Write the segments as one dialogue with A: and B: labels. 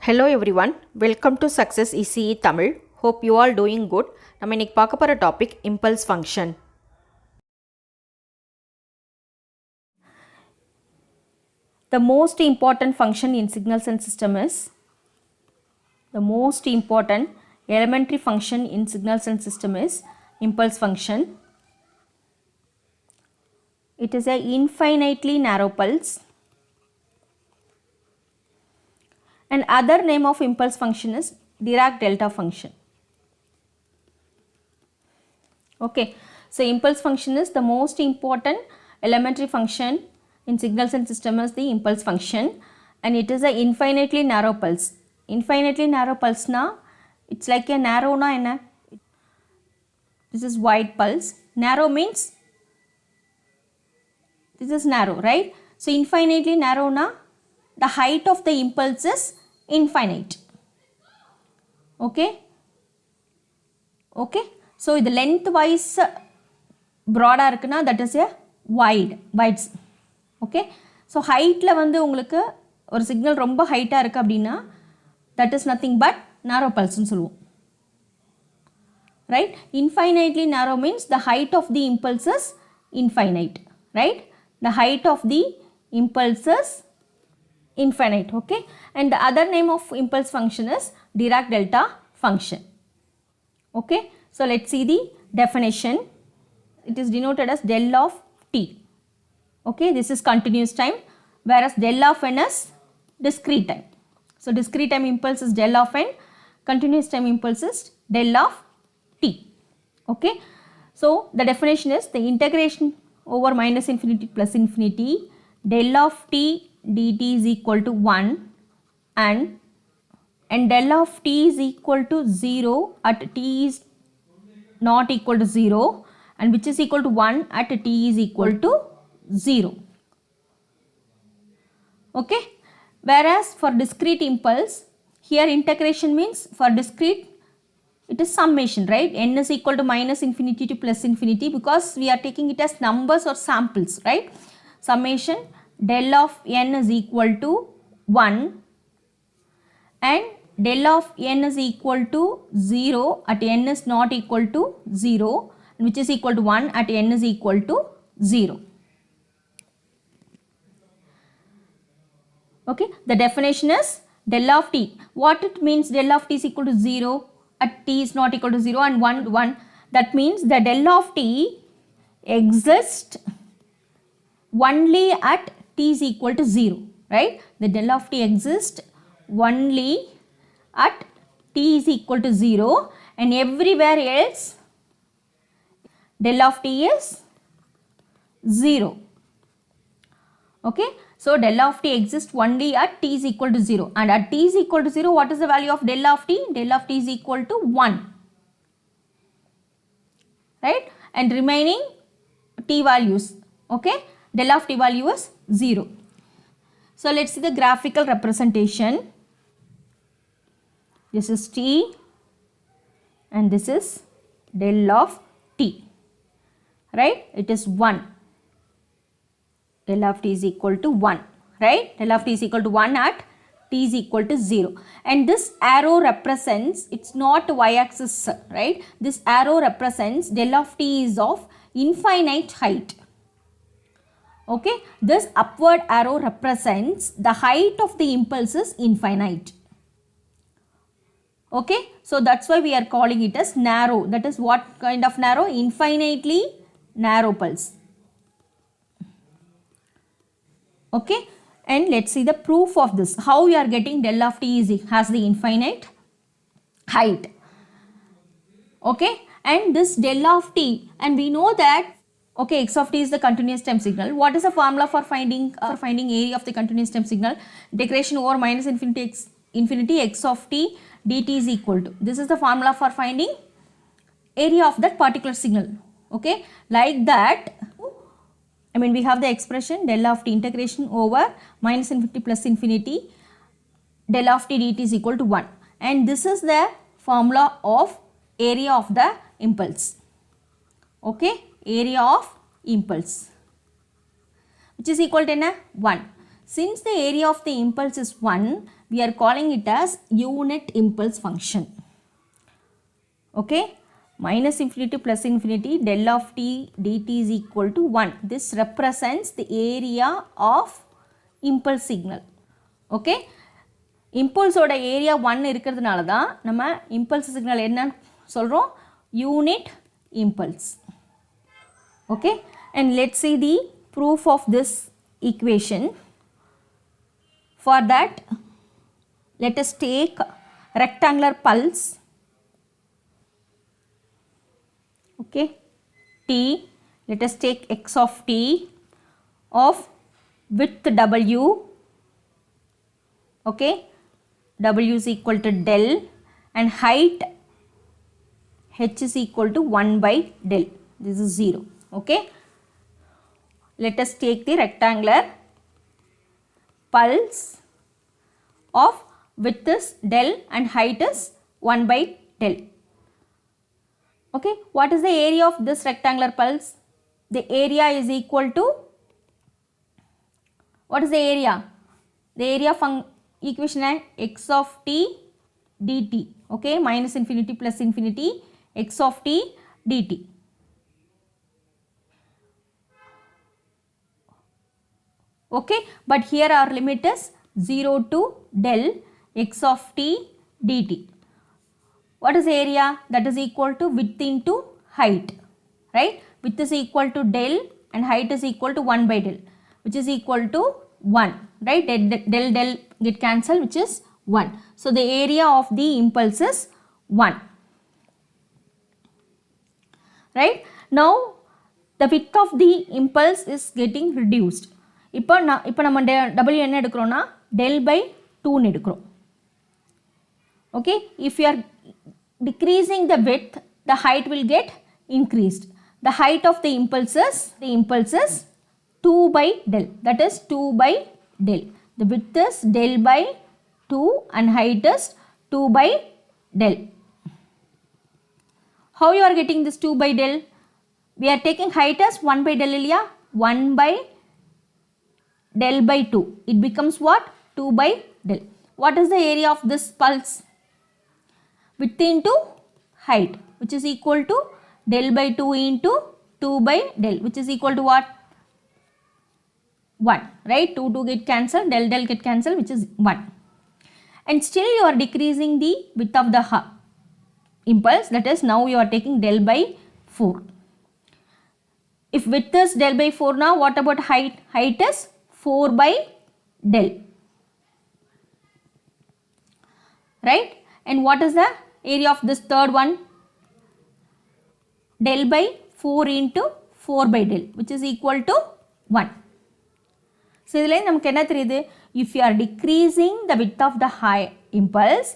A: Hello everyone, welcome to Success ECE Tamil. Hope you all doing good. நம்ம இன்னைக்கு பார்க்க போற topic impulse function. The most important function in signals and system is the most important elementary function in signals and system is impulse function. It is a infinitely narrow pulse. And other name of impulse function is Dirac delta function. Okay, so impulse function is the most important elementary function in signals and system is the impulse function, and it is a infinitely narrow pulse. Infinitely narrow pulse na, it's like a narrow na enna. This is wide pulse. Narrow means this is narrow, right? So infinitely narrow na, the height of the impulse is infinite. Okay, okay, so the length wise broad irukna, that is a wides. Okay, so height la vandu ungalku or signal romba height ah irukku appadina, that is nothing but narrow pulse nu solluvom, right? Infinitely narrow means the height of the impulse is infinite, right? The height of the impulse is infinite. Okay, and the other name of impulse function is Dirac delta function. Okay, so let's see the definition. It is denoted as del of t. Okay, this is continuous time, whereas del of n is discrete time. So discrete time impulse is del of n, continuous time impulse is del of t. Okay, so the definition is the integration over minus infinity plus infinity del of t dt is equal to 1 and del of t is equal to 0 at t is not equal to 0, and which is equal to 1 at t is equal to 0. Okay, whereas for discrete impulse, here integration means for discrete it is summation, right? N is equal to minus infinity to plus infinity because we are taking it as numbers or samples, right? Summation del of n is equal to 1 and del of n is equal to 0 at n is not equal to 0, which is equal to 1 at n is equal to 0. Okay, the definition is del of t. What it means del of t is equal to 0 at t is not equal to 0 and 1. That means the del of t exists only at t is equal to 0, right? The del of t exists only at t is equal to 0 and everywhere else del of t is 0. Okay, so del of t exists only at t is equal to 0, and at t is equal to 0, what is the value of del of t? Del of t is equal to 1, right? And remaining t values, okay, del of t value is 0. So let's see the graphical representation. This is t and this is del of t, right? It is 1. Del of t is equal to 1, right? Del of t is equal to 1 at t is equal to 0, and this arrow represents, it's not y-axis, right? This arrow represents del of t is of infinite height. Okay, this upward arrow represents the height of the impulse is infinite. Okay, so that's why we are calling it as narrow. That is what kind of narrow? Infinitely narrow pulse. Okay, and let's see the proof of this. How we are getting del of t is has the infinite height. Okay, and this del of t, and we know that, okay, x of t is the continuous time signal. What is the formula for finding area of the continuous time signal? Integration over minus infinity x of t dt is equal to, this is the formula for finding area of that particular signal. Okay, like that, I mean we have the expression del of t integration over minus infinity plus infinity del of t dt is equal to 1, and this is the formula of area of the impulse. Okay, area of impulse, which is equal to 1. Since the area of the impulse is 1, we are calling it as unit impulse function. Okay, minus infinity plus infinity del of t dt is equal to 1. This represents the area of impulse signal. Okay, impulse oda area 1 இருக்கிறதுனால தான் நம்ம impulse signal என்ன சொல்றோம், unit impulse. Okay, and let's see the proof of this equation. For that, let us take rectangular pulse. Okay, t, let us take x of t of width w. Okay, w is equal to del and height h is equal to 1 by del. This is 0. Okay, let us take the rectangular pulse of width is del and height is 1 by del. Okay, what is the area of this rectangular pulse? The area is equal to, what is the area? The area of equation is x of t dt. Okay, minus infinity plus infinity x of t dt. Okay, but here our limit is 0 to del x of t dt. What is the area? That is equal to width into height, right? Width is equal to del and height is equal to 1 by del, which is equal to 1, right? Del get cancelled, which is 1. So the area of the impulse is 1, right? Now the width of the impulse is getting reduced. இப்போ நம்ம w என்ன எடுக்கிறோம்னா del by 2 ன்னு எடுக்கிறோம். Okay, if you are decreasing the width, the height will get increased. The height of the impulse is 2 by del, that is 2 by del. The width is del by 2 and height is 2 by del. How you are getting this 2 by del? We are taking height as 1 by del ilya, 1 by del by 2. It becomes what? 2 by del. What is the area of this pulse? Width into height, which is equal to del by 2 into 2 by del, which is equal to what? 1, right? 2 get cancelled, del get cancelled, which is 1. And still you are decreasing the width of the impulse, that is now you are taking del by 4. If width is del by 4 now, what about height? Height is 4 by del, right? And what is the area of this third one? Del by 4 into 4 by del, which is equal to 1. So idhile namakku enna theriyudhu, if you are decreasing the width of the impulse,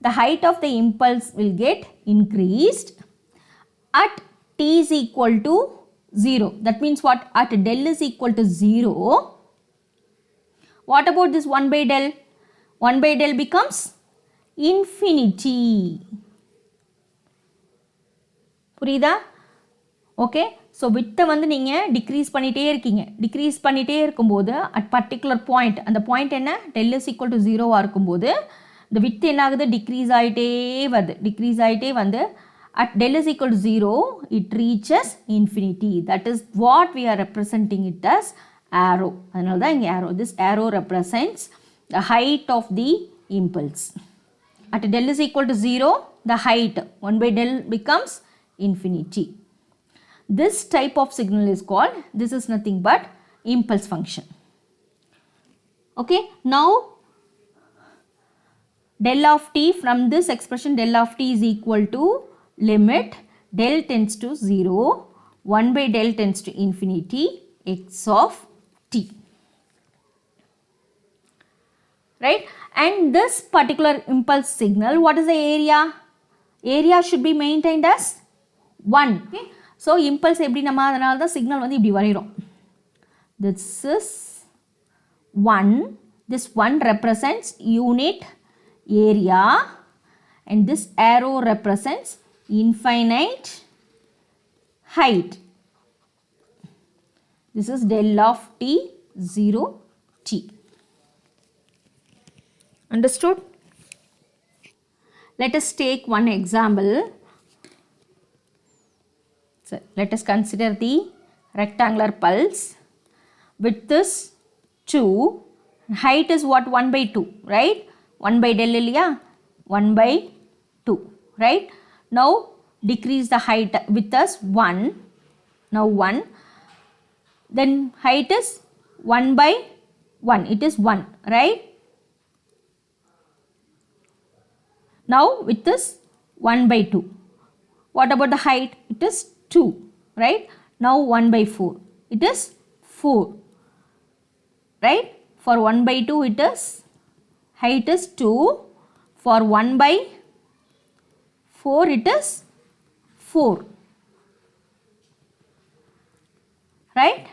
A: the height of the impulse will get increased at t is equal to 0. That means what? At del is equal to 0. What about this 1 by del? 1 by del becomes infinity. புரியுதா? Okay, so வித்தை வந்து நீங்கள் degrees பண்ணிகிட்டே இருக்கீங்க. Degrees பண்ணிகிட்டே இருக்கும்போது at particular point, அந்த point என்ன? del is equal to 0 இருக்கும்போது இந்த வித்து என்ன ஆகுது? டிக்ரீஸ் ஆகிட்டே வந்து at del is equal to 0, it reaches infinity. That is what we are representing it as arrow. அதனால தான் இங்கே arrow. This arrow represents the height of the impulse. At del is equal to 0, the height 1 by del becomes infinity. This type of signal is called, this is nothing but impulse function. Okay, now del of t, from this expression del of t is equal to limit del tends to 0, 1 by del tends to infinity, x of t. Right? And this particular impulse signal, what is the area? Area should be maintained as 1. Okay? So impulse எப்படி நம்ம அதனால தான் signal வந்து இப்படி வரைகிறோம். This is 1. This 1 represents unit area and this arrow represents infinite height. This is del of t 0 t. Understood? Let us take one example. So let us consider the rectangular pulse. Width is 2, height is what? 1 by 2, right? 1 by del illiya, 1 by 2, right? Now decrease the height. Width is 1, now 1, then height is 1 by 1, it is 1, right? Now width is 1 by 2. What about the height? It is 2, right? Now 1 by 4, it is 4, right? For 1 by 2 it is, height is 2. For 1 by 4 it is 4, right?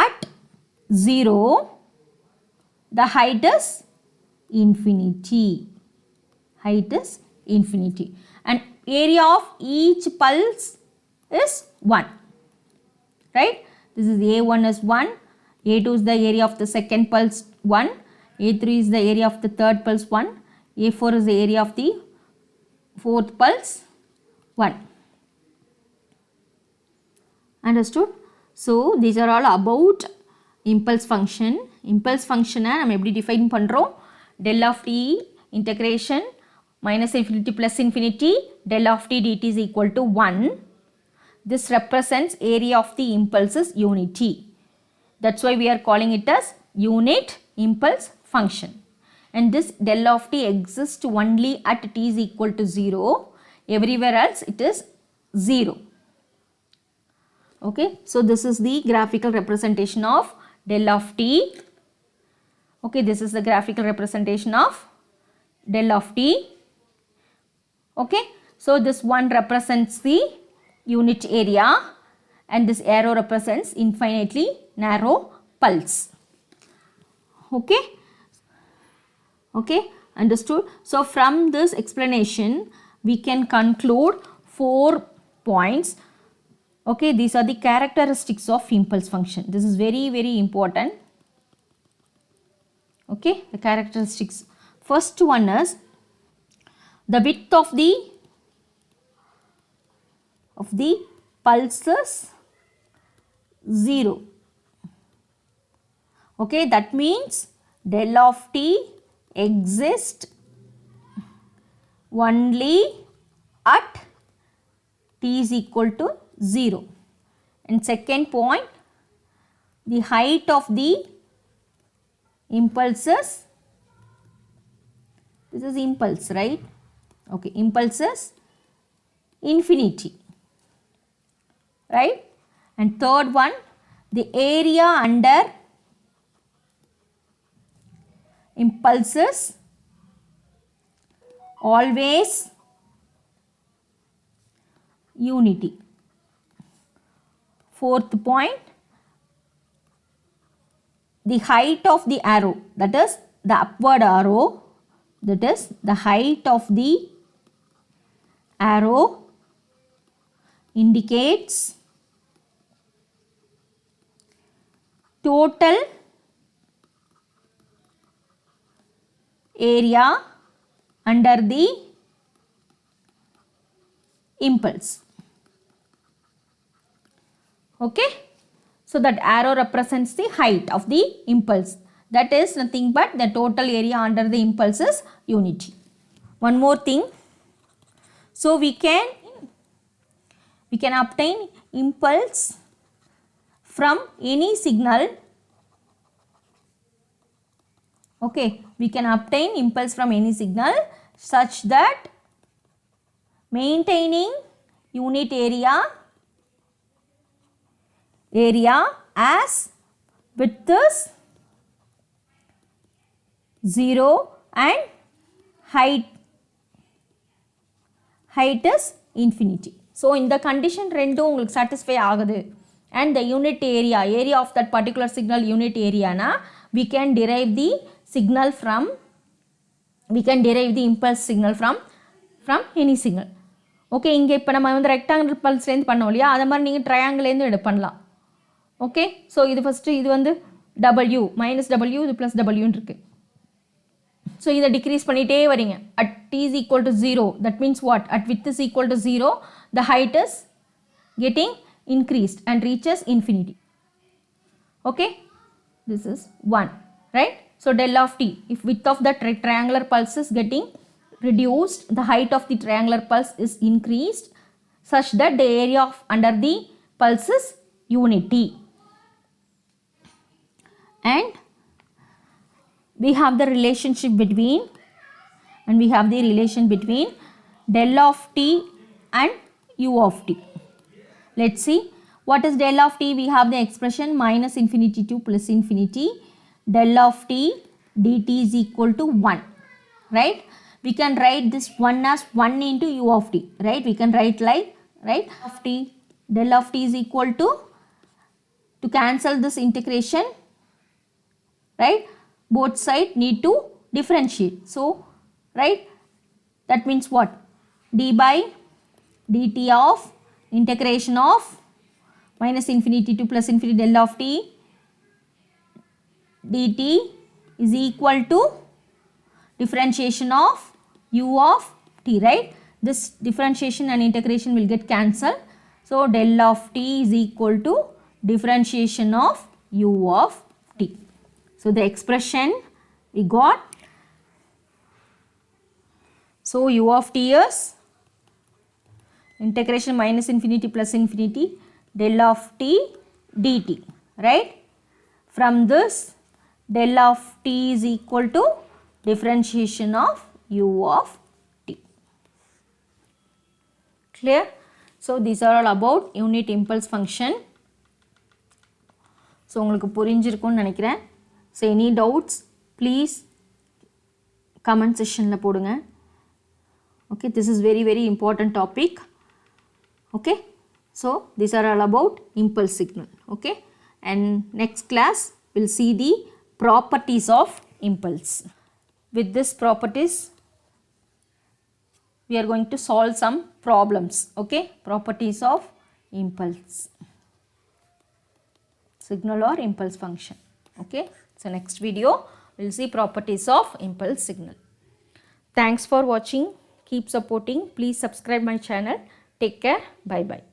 A: At 0 the height is infinity. Height is infinity. And area of each pulse is 1, right? This is A1 is 1, A2 is the area of the second pulse 1, A3 is the area of the third pulse 1, A4 is the area of the fourth pulse 1. Understood? So these are all about impulse function. Impulse function நம்ம எப்படி define பண்றோம்? Del of t integration minus infinity plus infinity del of t dt is equal to 1. This represents area of the impulses unity. That's why we are calling it as unit impulse function. And this del of t exists only at t is equal to 0. Everywhere else it is 0. Okay, so this is the graphical representation of del of t. Okay, this is the graphical representation of del of t. Okay, so this one represents the unit area and this arrow represents infinitely narrow pulse. Okay, okay, understood? So from this explanation we can conclude 4 points. Okay, these are the characteristics of impulse function. This is very, very important. Okay, the characteristics. First one is the width of the pulses 0. Okay, that means del of t exists only at t is equal to 0. And second point, the height of the impulses, this is impulse, right? Okay, impulses infinity, right? And third one, the area under impulses always unity. Fourth point, the height of the arrow, that is the upward arrow, that is the height of the arrow indicates total area under the impulse. Okay, so that arrow represents the height of the impulse. That is nothing but the total area under the impulse is unity. One more thing, so we can obtain impulse from any signal. Okay, we can obtain impulse from any signal such that maintaining unit area as width is 0 and height is infinity. So in the condition ரெண்டும் உங்களுக்கு satisfy ஆகுது and the unit area of that particular signal unit area na, we can derive the signal from, we can derive the impulse signal from any signal. Okay, இங்கே இப்போ நம்ம வந்து rectangular pulse லேருந்து பண்ணோம் இல்லையா, அதை மாதிரி நீங்கள் triangle லேருந்து பண்ணலாம். Okay, so இது ஃபஸ்ட்டு இது வந்து W minus W இது plus W இருக்கு. So இதை decrease பண்ணிட்டே வரீங்க. At t is equal to 0, that means what? At width is equal to 0, the height is getting increased and reaches infinity. Okay, this is 1, right? So del of t, if width of the triangular pulse is getting reduced, the height of the triangular pulse is increased such that the area of under the pulse is unity. And we have the relationship between del of t and u of t. Let's see what is del of t. We have the expression minus infinity to plus infinity. Del of t dt is equal to 1, right? We can write this 1 as 1 into u of t, right? We can write like, right, of t, del of t is equal to cancel this integration, right? Both sides need to differentiate. So, right, that means what? D by dt of integration of minus infinity to plus infinity del of t dt is equal to differentiation of u of t, right? This differentiation and integration will get cancelled. So, del of t is equal to differentiation of u of t. So, the expression we got, so u of t is integration minus infinity plus infinity del of t dt, right? From this del of t is equal to differentiation of u of t. Clear? So, these are all about unit impulse function. So, உங்களுக்கு புரிஞ்சிருக்கும்னு நினைக்கிறேன். So, any doubts, please comment section la podunga. Okay, this is very very important topic. Okay, so these are all about impulse signal. Okay, and next class we'll see the properties of impulse. With this properties we are going to solve some problems. Okay, properties of impulse signal or impulse function. Okay, so next video we'll see properties of impulse signal. Thanks for watching. Keep supporting. Please subscribe my channel. Take care. Bye bye.